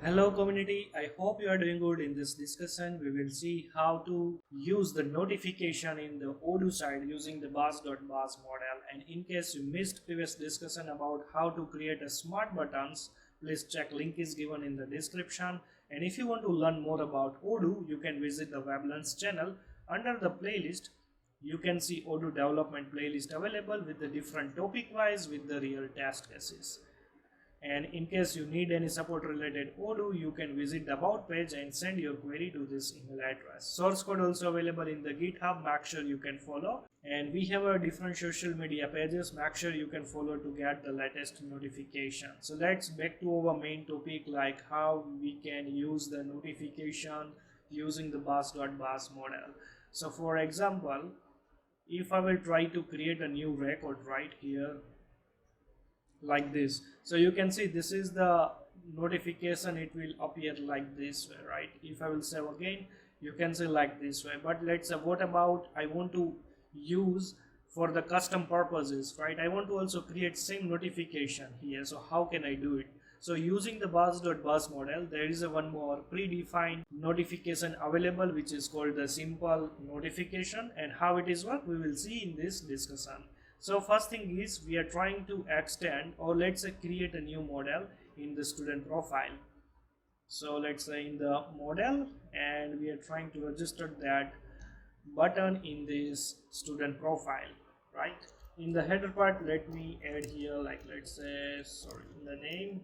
Hello community, I hope you are doing good. In this discussion we will see how to use the notification in the Odoo side using the bars.bars model, and in case you missed previous discussion about how to create a smart buttons, please check, link is given in the description. And if you want to learn more about Odoo, you can visit the WebLearns channel. Under the playlist you can see Odoo development playlist available with the different topic wise with the real test cases. And in case you need any support related Odoo, you can visit the about page and send your query to this email address. Source code also available in the GitHub, make sure you can follow. And we have a different social media pages, make sure you can follow to get the latest notification. So let's back to our main topic, like how we can use the notification using the bars.bars model. So for example, if I will try to create a new record right here like this, so you can see this is the notification, it will appear like this way, right? If I will save again, you can see like this way. But let's say, what about I want to use for the custom purposes, right? I want to also create same notification here. So how can I do it? So using the bars.bars model, there is a one more predefined notification available, which is called the simple notification, and how it is work we will see in this discussion. So first thing is we are trying to extend, or let's say create a new model in the student profile. So let's say in the model, and we are trying to register that button in this student profile, right? In the header part, let me add here, like let's say, sorry, in the name,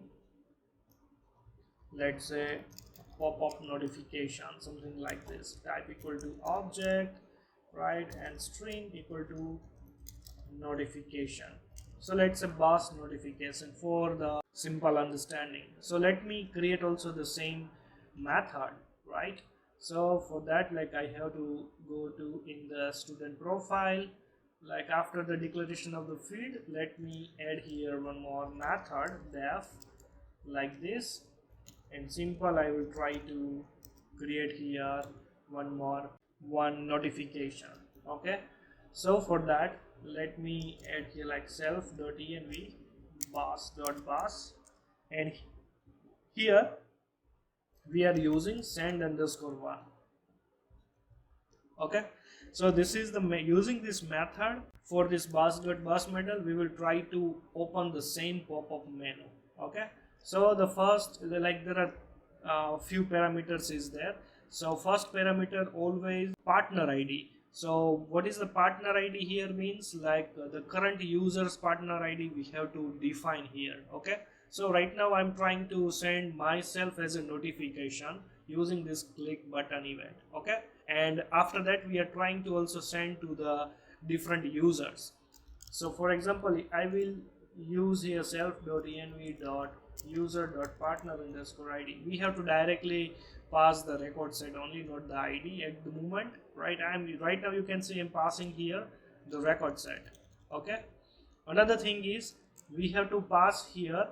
let's say pop-up notification, something like this. Type equal to object, right, and string equal to notification. So let's say bars notification for the simple understanding. So let me create also the same method, right? So for that, like I have to go to in the student profile, like after the declaration of the field, let me add here one more method def like this, and simple I will try to create here one notification. Okay, so for that, let me add here like self.env bars.bars, and here we are using send_1. Okay, so this is the using this method for this bars.bars model, we will try to open the same pop-up menu. Okay, so the first, like there are few parameters is there. So first parameter, always partner ID. So what is the partner ID here means, like the current user's partner ID we have to define here. Okay, so right now I'm trying to send myself as a notification using this click button event. Okay, and after that we are trying to also send to the different users. So for example, I will use here self.env.user.partner_id. we have to directly pass the record set only, not the ID at the moment, right? Right now you can see I'm passing here the record set. Okay, another thing is we have to pass here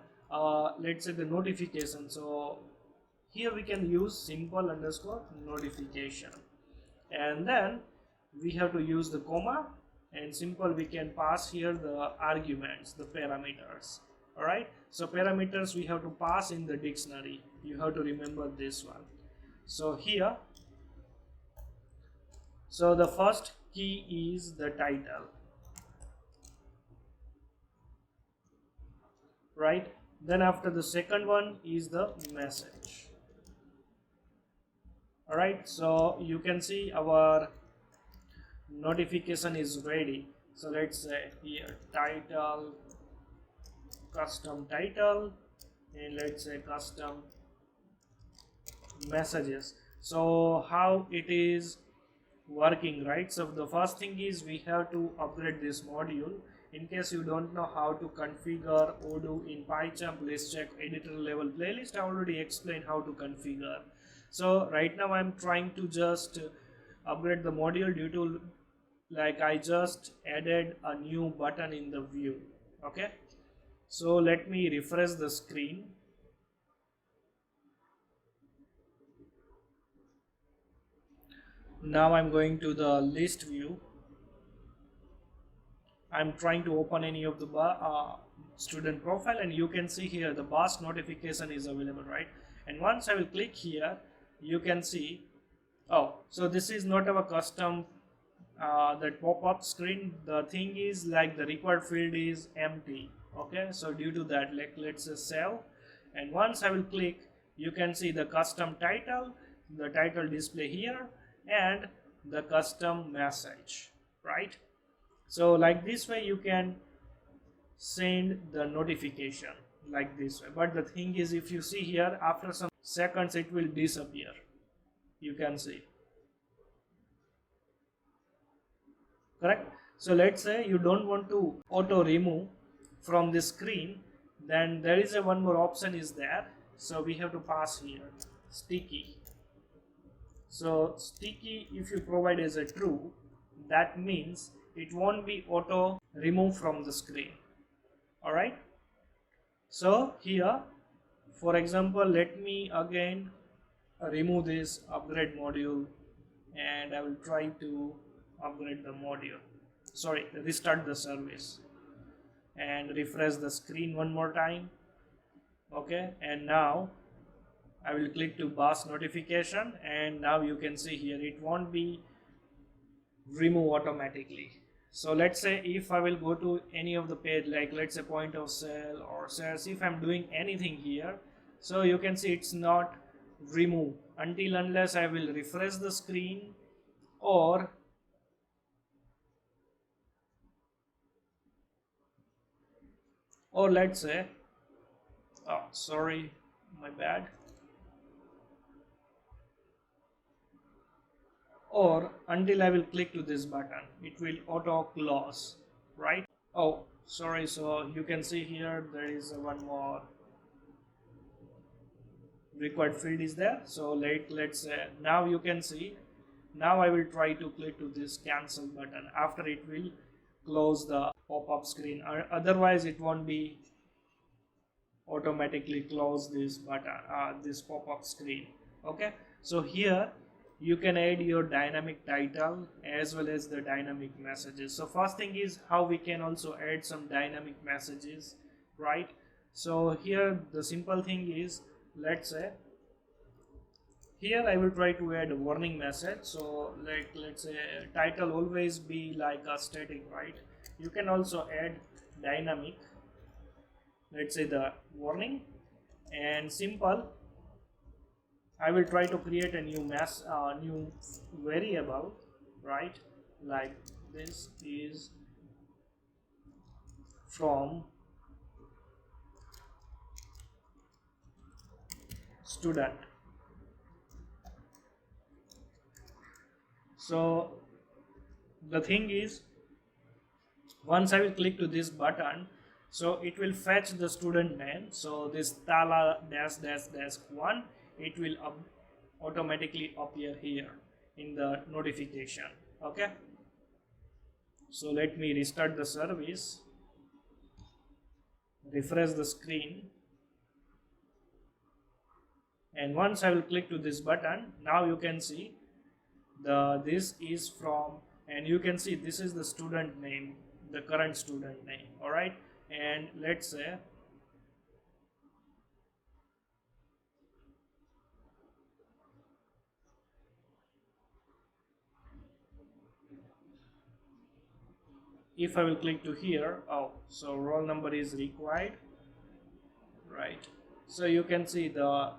let's say the notification. So here we can use simple_notification, and then we have to use the comma, and simple we can pass here the arguments, the parameters. All right, so parameters we have to pass in the dictionary, you have to remember this one. So here, so the first key is the title, right? Then after, the second one is the message. All right, so you can see our notification is ready. So let's say here title, custom title, and let's say custom messages. So how it is working, right? So the first thing is we have to upgrade this module. In case you don't know how to configure Odoo in PyCharm, please check editor level playlist. I already explained how to configure. So right now I'm trying to just upgrade the module due to, like, I just added a new button in the view. Okay, so let me refresh the screen. Now I'm going to the list view. I'm trying to open any of the student profile, and you can see here the bars notification is available, right? And once I will click here, you can see, oh, so this is not our custom that pop-up screen. The thing is like the required field is empty. Okay, so due to that, like let's just save. And once I will click, you can see the custom title, the title display here, and the custom message, right? So like this way you can send the notification like this way. But the thing is, if you see here, after some seconds it will disappear. You can see, correct? So let's say you don't want to auto remove from the screen, then there is a one more option is there. So we have to pass here sticky. So sticky, if you provide as a true, that means it won't be auto remove from the screen. All right, so here, for example, let me again remove this upgrade module, and I will try to upgrade the module, sorry, restart the service and refresh the screen one more time. Okay, and now I will click to pass notification, and now you can see here it won't be remove automatically. So let's say if I will go to any of the page, like let's say point of sale or sales, if I'm doing anything here, so you can see it's not remove until unless I will refresh the screen, or let's say, oh sorry, my bad, or until I will click to this button, it will auto close, right? Oh sorry, so you can see here there is one more required field is there. So let's say now you can see, now I will try to click to this cancel button, after it will close the pop-up screen, otherwise it won't be automatically close this button, this pop-up screen. Okay, so here you can add your dynamic title as well as the dynamic messages. So first thing is how we can also add some dynamic messages, right? So here the simple thing is, let's say here I will try to add a warning message. So let's say title always be like a static, right? You can also add dynamic, let's say the warning, and simple I will try to create a new new variable, right? Like this is from student. So the thing is, once I will click to this button, so it will fetch the student name. So this tala dash dash dash 1, it will automatically appear here in the notification. Okay, so let me restart the service, refresh the screen, and once I will click to this button, now you can see this is from, and you can see this is the student name, the current student name. All right, and let's say if I will click to here, oh, so roll number is required, right? So you can see the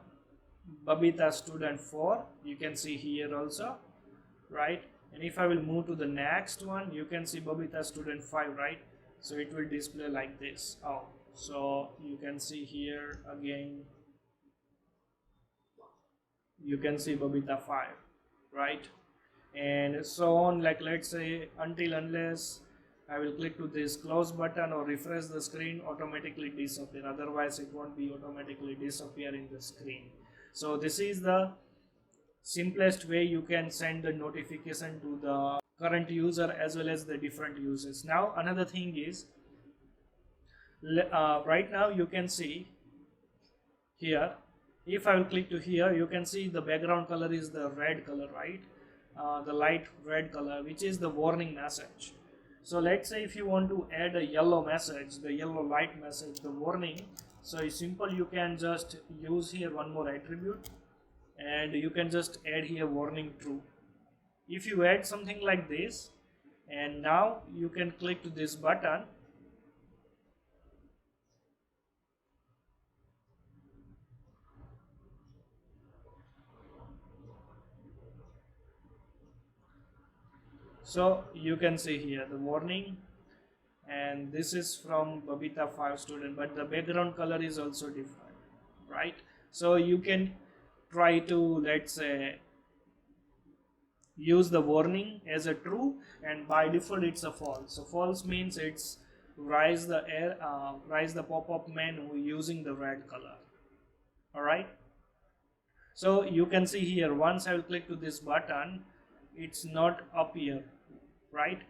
Babita student 4, you can see here also, right? And if I will move to the next one, you can see Babita student 5, right? So it will display like this. Oh, so you can see here again, you can see Babita 5, right? And so on, like let's say until unless I will click to this close button or refresh the screen, automatically disappear, otherwise it won't be automatically disappear in the screen. So this is the simplest way you can send the notification to the current user as well as the different users. Now another thing is, right now you can see here, if I will click to here, you can see the background color is the red color, right? The light red color, which is the warning message. So let's say if you want to add a yellow message, the yellow light message, the warning, so it's simple, you can just use here one more attribute and you can just add here warning true. If you add something like this, and now you can click to this button, so you can see here the warning, and this is from Babita 5 student, but the background color is also different, right? So you can try to, let's say, use the warning as a true, and by default it's a false. So false means it's rise the pop-up menu using the red color. All right, so you can see here, once I will click to this button, it's not up here, right?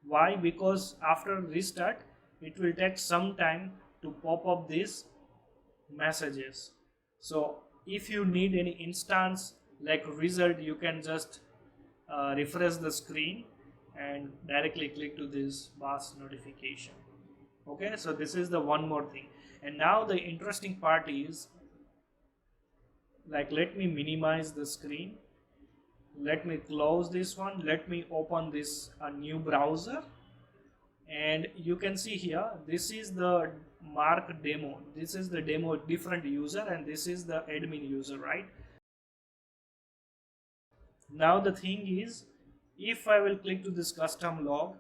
Why? Because after restart it will take some time to pop up these messages. So if you need any instance like result, you can just refresh the screen and directly click to this bus notification. Okay, so this is the one more thing. And now the interesting part is, like, let me minimize the screen, let me close this one, let me open this new browser, and you can see here, this is the mark demo, this is the demo different user, and this is the admin user, right? Now the thing is, if I will click to this custom log,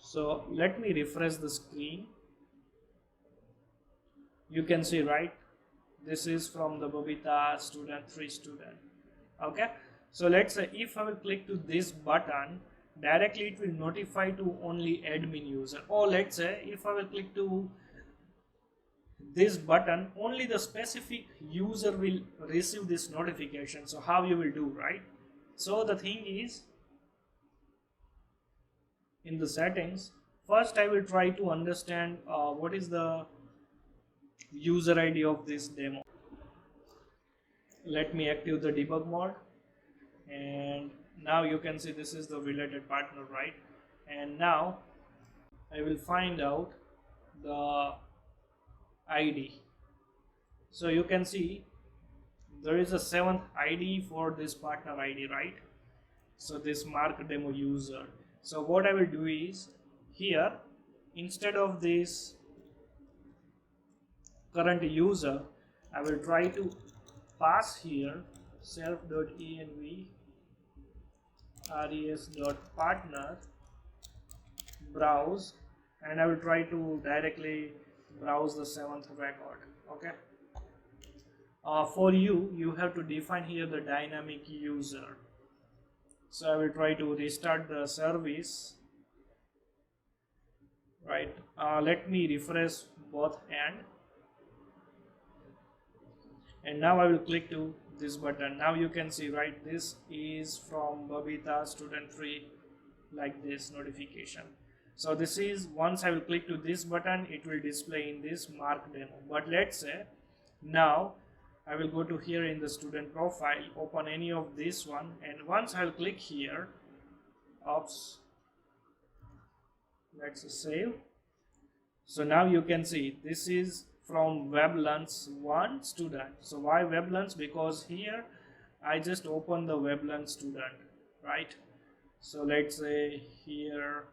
so let me refresh the screen. You can see, right, this is from the Babita student 3 student. Okay, so let's say if I will click to this button, directly it will notify to only admin user, or let's say if I will click to this button, only the specific user will receive this notification. So how you will do, right? So the thing is, in the settings, first I will try to understand what is the user ID of this demo. Let me active the debug mode, and now you can see this is the related partner, right? And now I will find out the ID. So you can see there is a 7th ID for this partner ID, right? So this mark demo user. So what I will do is, here instead of this current user, I will try to pass here self.env res.partner browse, and I will try to directly browse the 7th record. Okay, for you have to define here the dynamic user. So I will try to restart the service, right? Let me refresh both and now I will click to this button. Now you can see, right, this is from Babita student 3, like this notification. So this is, once I will click to this button, it will display in this mark demo. But let's say now I will go to here in the student profile, open any of this one, and once I will click here, let's save. So now you can see this is from WebLearns 1 student. So why WebLearns? Because here I just open the WebLearns student, right? So let's say here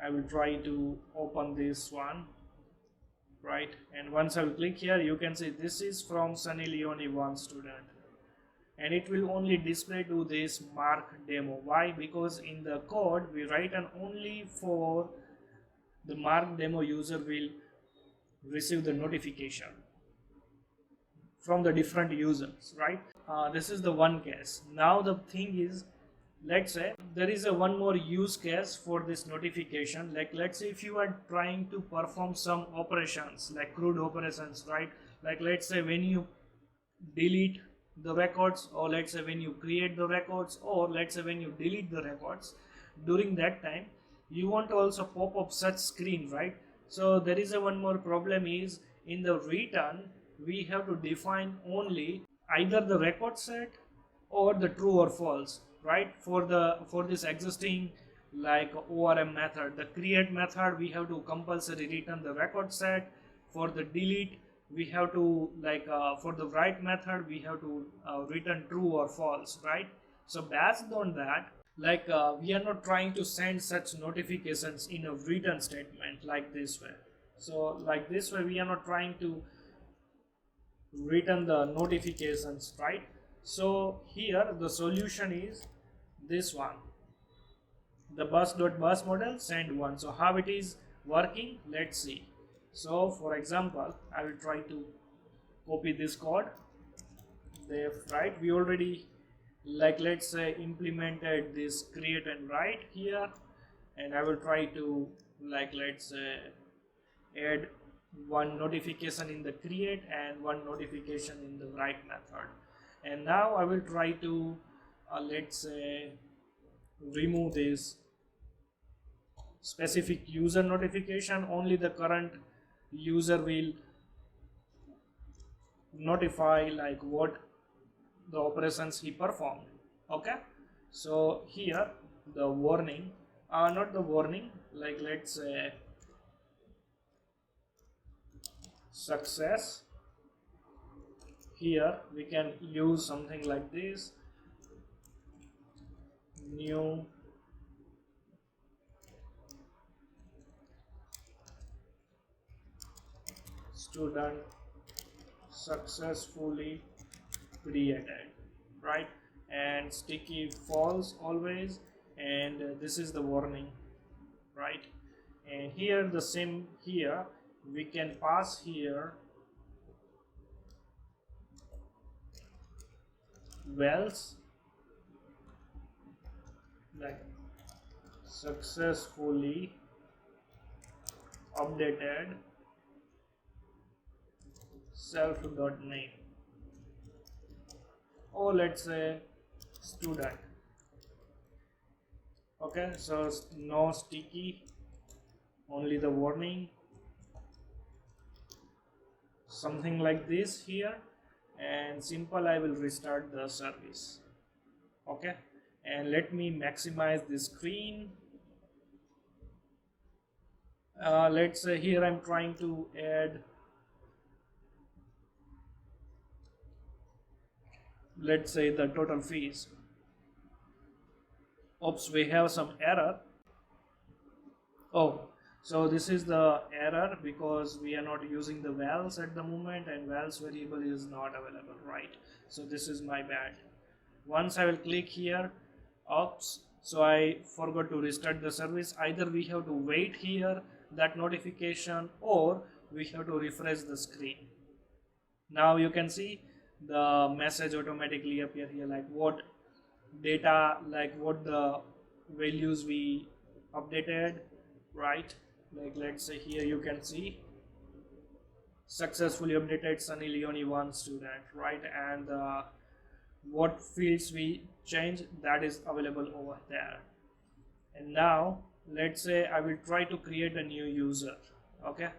I will try to open this one, right? And once I will click here, you can see this is from Sunny Leone 1 student, and it will only display to this mark demo. Why? Because in the code we write an only for the mark demo user will receive the notification from the different users, right? This is the one case. Now the thing is, let's say there is a one more use case for this notification. Like, let's say if you are trying to perform some operations like CRUD operations, right? Like, let's say when you delete the records, or let's say when you create the records, or let's say when you delete the records, during that time you want to also pop up such screen, right? So there is a one more problem is, in the return we have to define only either the record set or the true or false, right? For this existing like ORM method, the create method, we have to compulsory return the record set. For the delete, we have to like for the write method, we have to return true or false, right? So based on that, like we are not trying to send such notifications in a written statement like this way. So like this way we are not trying to return the notifications, right? So here the solution is this one, the bus.bus model send one. So how it is working, let's see. So for example, I will try to copy this code there, right? We already like let's say implemented this create and write here, and I will try to like let's say add one notification in the create and one notification in the write method. And now I will try to let's say remove this specific user notification. Only the current user will notify like what the operations he performed. Okay, so here the warning, not the warning, like let's say success. Here we can use something like this, new student successfully created, right? And sticky false always, and this is the warning, right? And here the same, here we can pass here wells like successfully updated self.name, or let's say student. Okay, so no sticky, only the warning, something like this here, and simple I will restart the service. Okay, and let me maximize the screen. Let's say here I'm trying to add, let's say the total fees. Oops, we have some error. Oh, so this is the error because we are not using the vals at the moment, and vals variable is not available, right? So this is my bad. Once I will click here, oops, so I forgot to restart the service. Either we have to wait here that notification, or we have to refresh the screen. Now you can see the message automatically appear here, like what data, like what the values we updated, right? Like let's say here you can see successfully updated Sunny Leone 1 student, right? And what fields we change, that is available over there. And now let's say I will try to create a new user. Okay,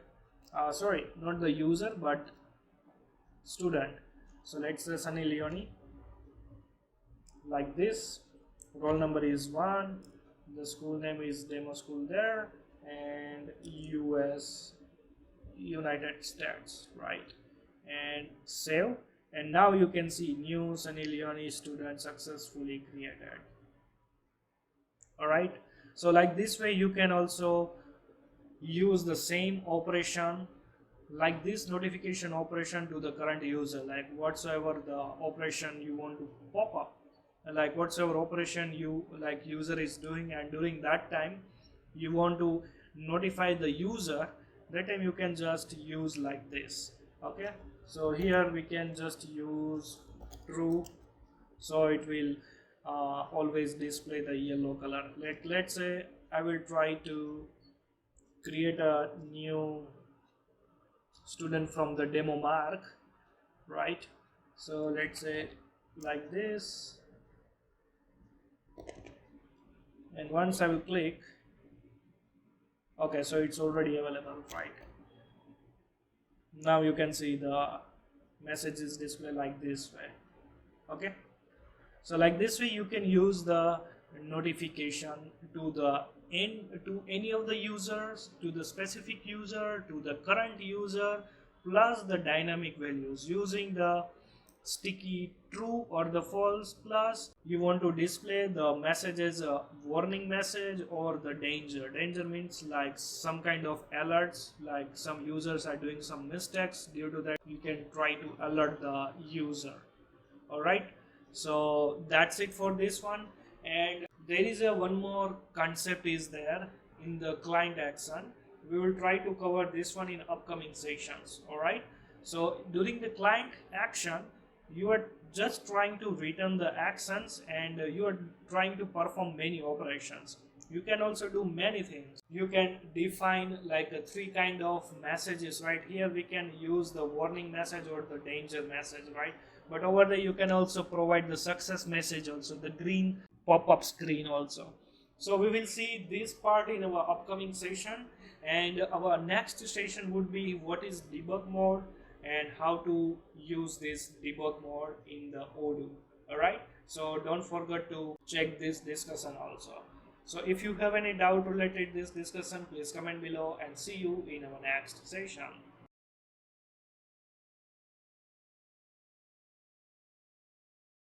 sorry, not the user but student. So let's say Sunny Leone like this, roll number is 1, the school name is demo school there, and US, United States, right? And save, and now you can see new Sunny Leone student successfully created. All right, so like this way you can also use the same operation like this notification operation to the current user, like whatsoever the operation you want to pop up, like whatsoever operation you like user is doing, and during that time you want to notify the user, that time you can just use like this. Okay, so here we can just use true, so it will always display the yellow color. Let's say I will try to create a new student from the demo mark, right? So let's say like this, and once I will click, okay, so it's already available, right? Now you can see the messages display like this way. Okay, so like this way you can use the notification to the end, to any of the users, to the specific user, to the current user, plus the dynamic values using the sticky true or the false, plus you want to display the messages, warning message or the danger means like some kind of alerts, like some users are doing some mistakes, due to that you can try to alert the user. All right, so that's it for this one. And there is a one more concept is there in the client action. We will try to cover this one in upcoming sessions. All right, so during the client action you are just trying to return the actions, and you are trying to perform many operations. You can also do many things. You can define like a three kind of messages. Right here we can use the warning message or the danger message, right? But over there you can also provide the success message, also the green pop-up screen also. So we will see this part in our upcoming session, and our next session would be what is debug mode and how to use this debug mode in the Odoo. All right, so don't forget to check this discussion also. So if you have any doubt related this discussion, please comment below, and see you in our next session.